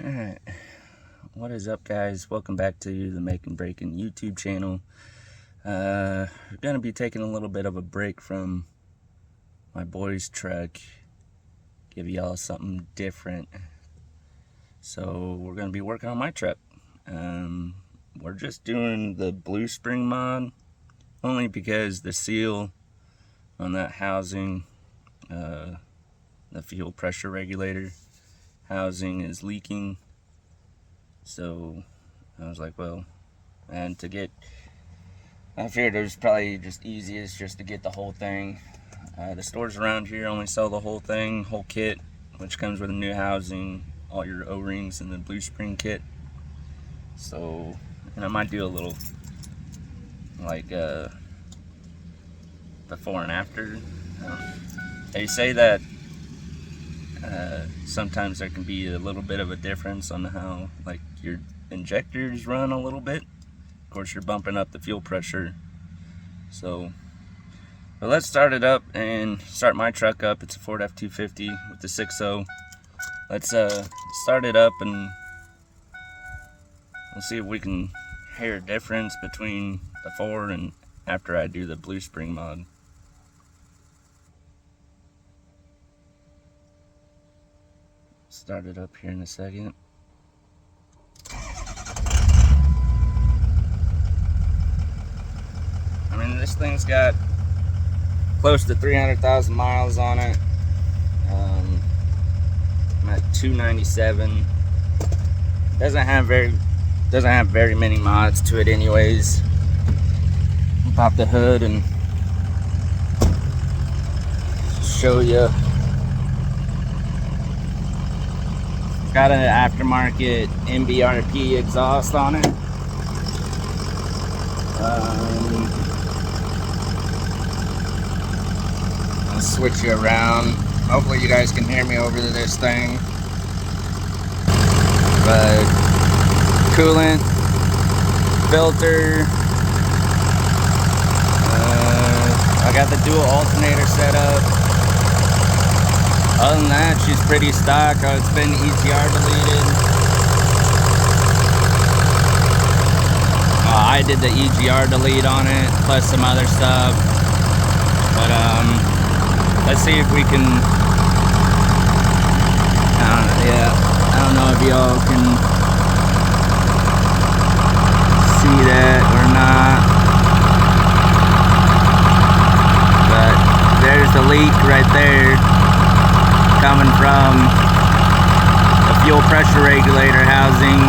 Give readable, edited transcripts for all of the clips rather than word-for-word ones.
Alright, what is up, guys? Welcome back to the Make and Breaking YouTube channel. We're going to be taking a little bit of a break from my boy's truck, give y'all something different. So we're going to be working on my truck. We're just doing the blue spring mod, only because the seal on that housing, the fuel pressure regulator housing, is leaking. So I was like, well, and I figured it was probably just easiest just to get the whole thing. The stores around here only sell the whole thing, whole kit, which comes with a new housing, all your O-rings, and the blue spring kit. So, and I might do a little like before and after. They say that sometimes there can be a little bit of a difference on how like your injectors run a little bit. Of course, you're bumping up the fuel pressure. So, but let's start it up and start my truck up. It's a Ford F250 with the 6.0. Let's start it up and we'll see if we can hear a difference between before and after I do the blue spring mod. Start it up here in a second. I mean, this thing's got close to 300,000 miles on it. I'm at 297. Doesn't have very many mods to it, anyways. Pop the hood and show you. Got an aftermarket MBRP exhaust on it. I'll switch you around. Hopefully you guys can hear me over this thing. But coolant, filter. I got the dual alternator set up. Other than that, she's pretty stock. It's been EGR deleted. I did the EGR delete on it, plus some other stuff. But let's see if we can. I don't know if y'all can see that or not. But there's the leak right there, coming from the fuel pressure regulator housing.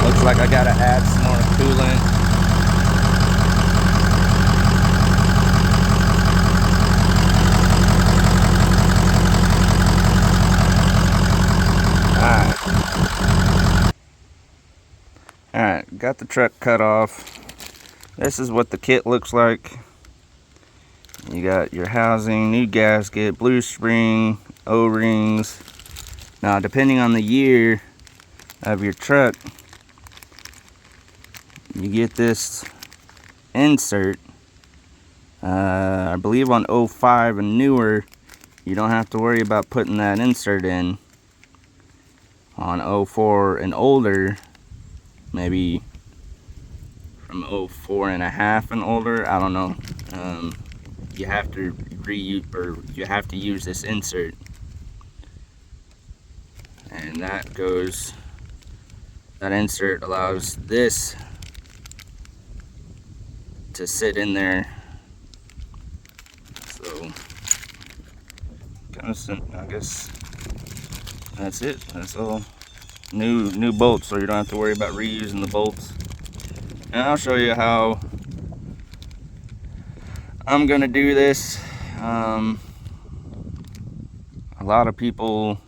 Looks like I gotta add some more coolant. Alright, got the truck cut off. This is what the kit looks like. You got your housing, new gasket, blue spring, O-rings. Now, depending on the year of your truck, you get this insert. I believe on 05 and newer, you don't have to worry about putting that insert in. On 04 and older, maybe from 04 and a half and older, I don't know, you have to reuse, or you have to use this insert, and that insert allows this to sit in there. So I guess that's it. That's all. New bolts, so you don't have to worry about reusing the bolts. And I'll show you how I'm gonna do this. A lot of people,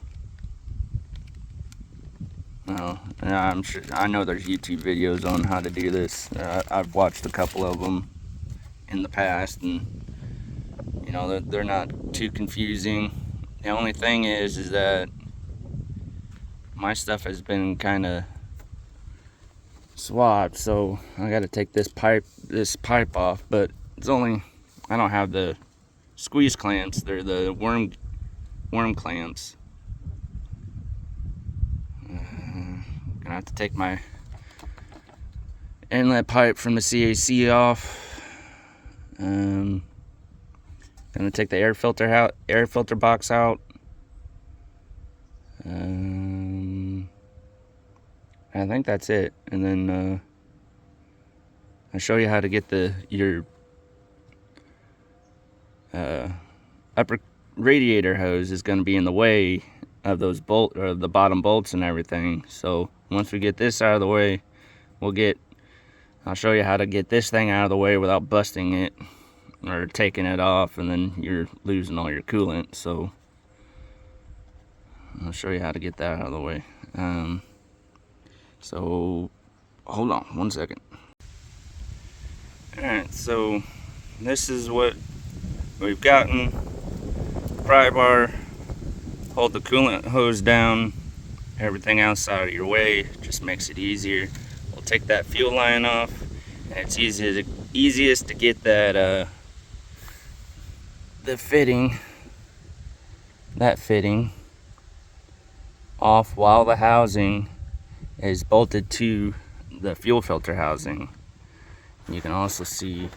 I'm sure, I know there's YouTube videos on how to do this. I've watched a couple of them in the past, and you know, they're not too confusing. The only thing is that my stuff has been kind of swapped, so I got to take this pipe off, but it's only, I don't have the squeeze clamps, they're the worm clamps. Gonna have to take my inlet pipe from the CAC off. Gonna take the air filter box out. I think that's it, and then I'll show you how to get your upper radiator hose is going to be in the way of those the bottom bolts and everything. So once we get this out of the way, I'll show you how to get this thing out of the way without busting it or taking it off, and then you're losing all your coolant. So I'll show you how to get that out of the way. So hold on one second. Alright, so this is what we've gotten. Pry bar, hold the coolant hose down, everything outside of your way, just makes it easier. We'll take that fuel line off, and it's easiest to get that that fitting off while the housing is bolted to the fuel filter housing. You can also see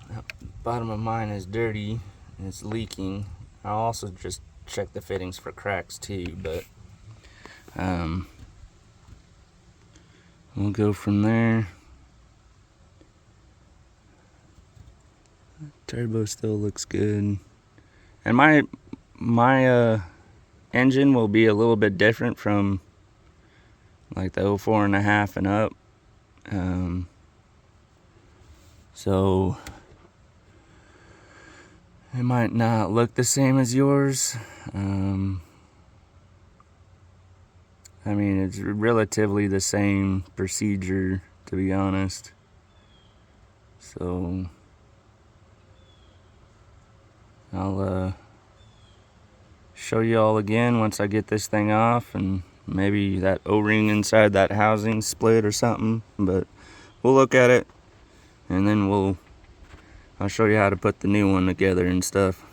the bottom of mine is dirty and it's leaking. I'll also just check the fittings for cracks too, but we'll go from there. Turbo still looks good, and my engine will be a little bit different from like the 04.5 and up. So it might not look the same as yours. I mean, it's relatively the same procedure, to be honest. So I'll show you all again once I get this thing off, and maybe that O-ring inside that housing split or something, but we'll look at it, and then I'll show you how to put the new one together and stuff.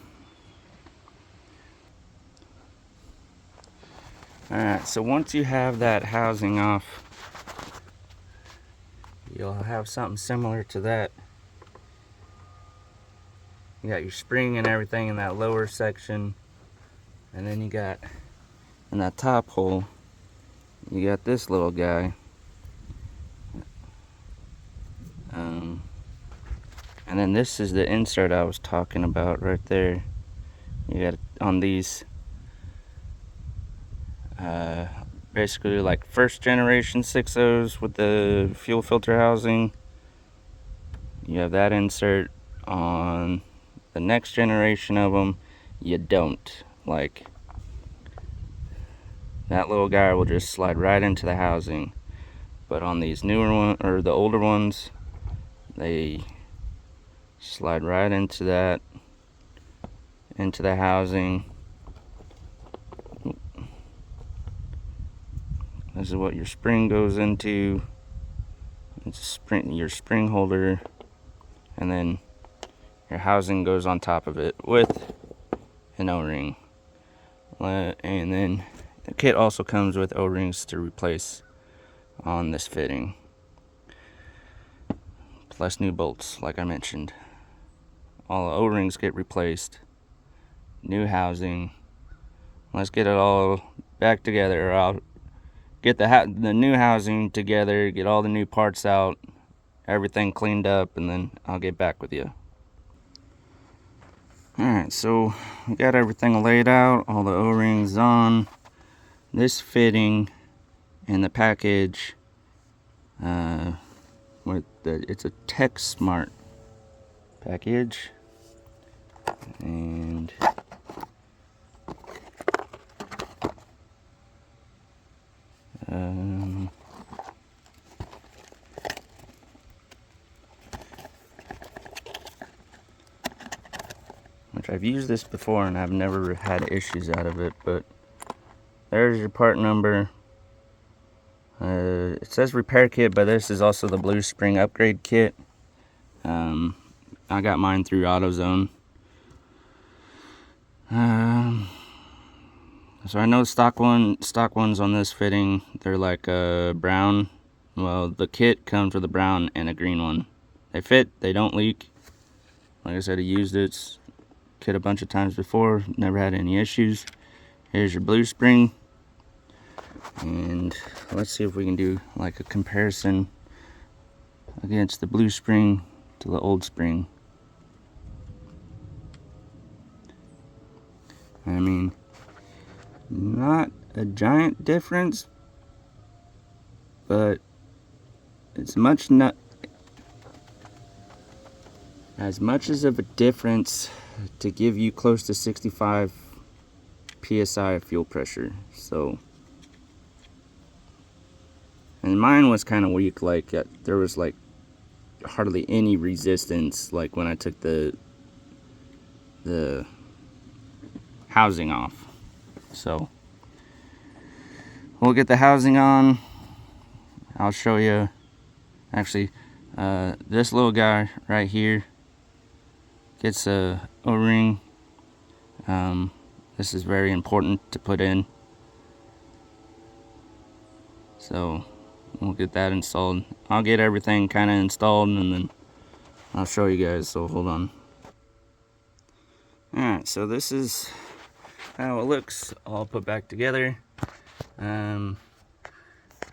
Alright, so once you have that housing off, you'll have something similar to that. You got your spring and everything in that lower section, and then you got in that top hole, you got this little guy. And then this is the insert I was talking about right there. You got on these basically like first generation 6.0s with the fuel filter housing. You have that insert. On the next generation of them, you don't. Like, that little guy will just slide right into the housing. But on these newer ones, or the older ones, they slide right into the housing. This is what your spring goes into. It's your spring holder, and then your housing goes on top of it with an O-ring. And then the kit also comes with O-rings to replace on this fitting, plus new bolts, like I mentioned. All the O-rings get replaced, new housing. Let's get it all back together, or I'll get the new housing together, get all the new parts out, everything cleaned up, and then I'll get back with you. Alright, so we got everything laid out, all the O-rings on. This fitting in the package, it's a Tech Smart package, and which I've used this before and I've never had issues out of it, but there's your part number. it says repair kit, but this is also the Blue Spring upgrade kit. I got mine through AutoZone. So I know stock ones on this fitting, they're like brown. Well, the kit comes with a brown and a green one. They fit, they don't leak. Like I said, I used this kit a bunch of times before, never had any issues. Here's your Blue Spring. And let's see if we can do like a comparison against the Blue Spring to the old spring. I mean, not a giant difference, but it's not as much as of a difference to give you close to 65 psi of fuel pressure. So, and mine was kind of weak, like there was like hardly any resistance, like when I took the housing off. So we'll get the housing on. I'll show you. Actually, this little guy right here gets a O-ring. This is very important to put in. So we'll get that installed. I'll get everything kind of installed and then I'll show you guys. So hold on. Alright, so this is how it looks all put back together. I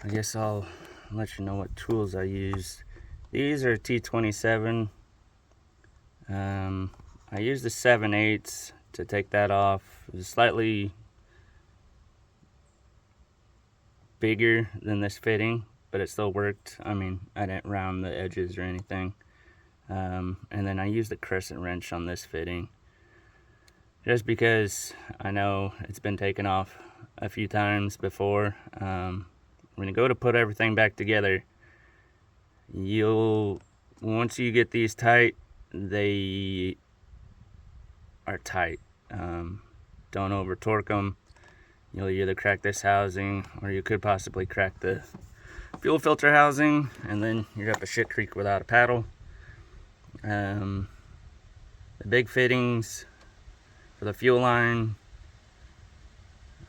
guess I'll let you know what tools I used. These are T27. I used the 7/8 to take that off. It was slightly bigger than this fitting, but it still worked. I mean, I didn't round the edges or anything. And then I used the crescent wrench on this fitting, just because I know it's been taken off a few times before. When you go to put everything back together, once you get these tight, they are tight. Don't over torque them. You'll either crack this housing, or you could possibly crack the fuel filter housing, and then you're up a shit creek without a paddle. The big fittings for the fuel line,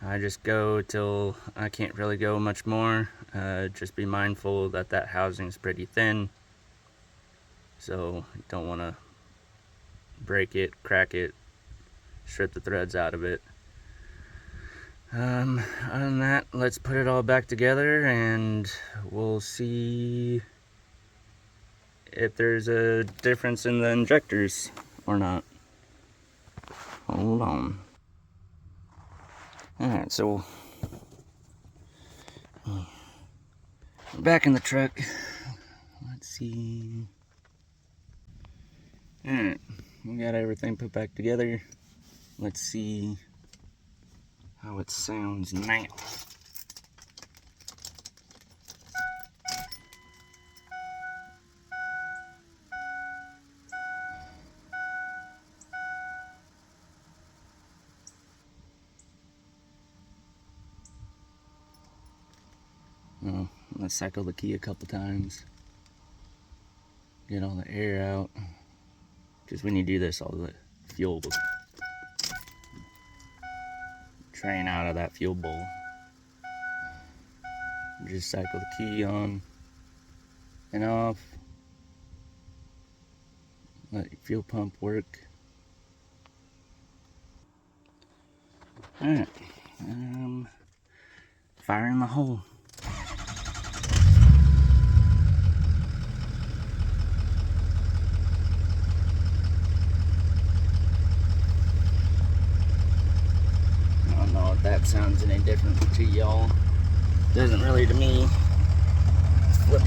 I just go till I can't really go much more. Just be mindful that that housing is pretty thin, so you don't want to break it, crack it, strip the threads out of it. Other than that, let's put it all back together and we'll see if there's a difference in the injectors or not. Hold on. Alright, so we're back in the truck. Let's see. Alright, we got everything put back together. Let's see how it sounds now. Well, let's cycle the key a couple times. Get all the air out. Because when you do this, all the fuel will drain out of that fuel bowl. Just cycle the key on and off. Let your fuel pump work. Alright. Fire in the hole. That sounds any different to y'all. Doesn't really to me. Flip.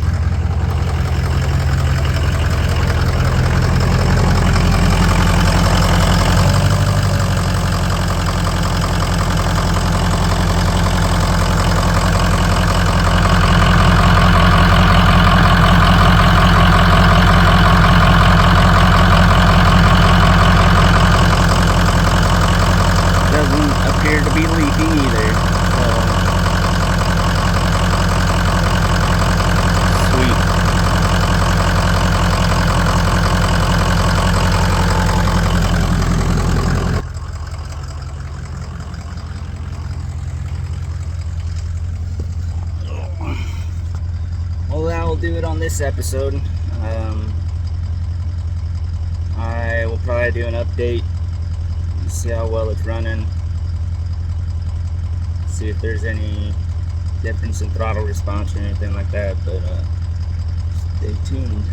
Appear to be leaking either. So that'll do it on this episode. I will probably do an update, see how well it's running, see if there's any difference in throttle response or anything like that, but stay tuned.